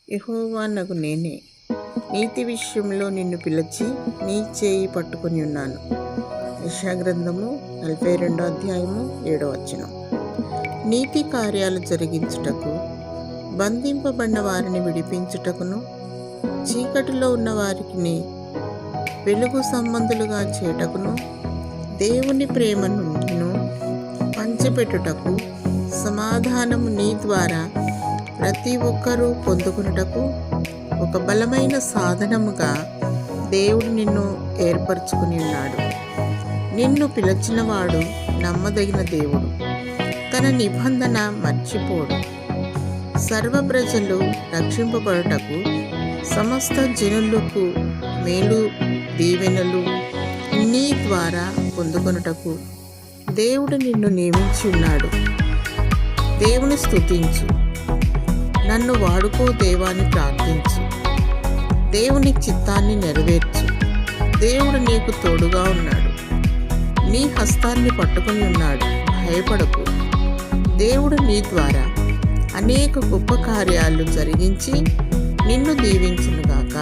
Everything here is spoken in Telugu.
యెహోవానగు నేనే నీతి విషయంలో నిన్ను పిలిచి నీ చేయి పట్టుకొని ఉన్నాను. యెషయా-గ్రంథము 42వ అధ్యాయము 7వ వచనం. నీతి కార్యాలు జరిగించుటకు, బంధింపబడిన వారిని విడిపించుటకును, చీకటిలో ఉన్న వారికి వెలుగు సంబంధులుగా చేయుటకును, దేవుని ప్రేమను పంచిపెట్టుటకు, సమాధానము నీ ద్వారా ప్రతి ఒక్కరూ పొందుకున్నటకు ఒక బలమైన సాధనముగా దేవుడు నిన్ను ఏర్పరచుకుని ఉన్నాడు. నిన్ను పిలిచినవాడు నమ్మదగిన దేవుడు. తన నిబంధన మర్చిపోడు. సర్వ ప్రజలు రక్షింపబడుటకు, సమస్త జనులకు మేలు దీవెనలు నీ ద్వారా పొందుకొనుటకు దేవుడు నిన్ను నియమించి ఉన్నాడు. దేవుని స్తుతించు, నన్ను వాడుకో దేవాన్ని ప్రార్థించు, దేవుని చిత్తాన్ని నెరవేర్చు. దేవుడు నీకు తోడుగా ఉన్నాడు, నీ హస్తాన్ని పట్టుకొని ఉన్నాడు. భయపడకు. దేవుడు నీ ద్వారా అనేక గొప్ప కార్యాలు జరిగించి నిన్ను దీవించునుగాక.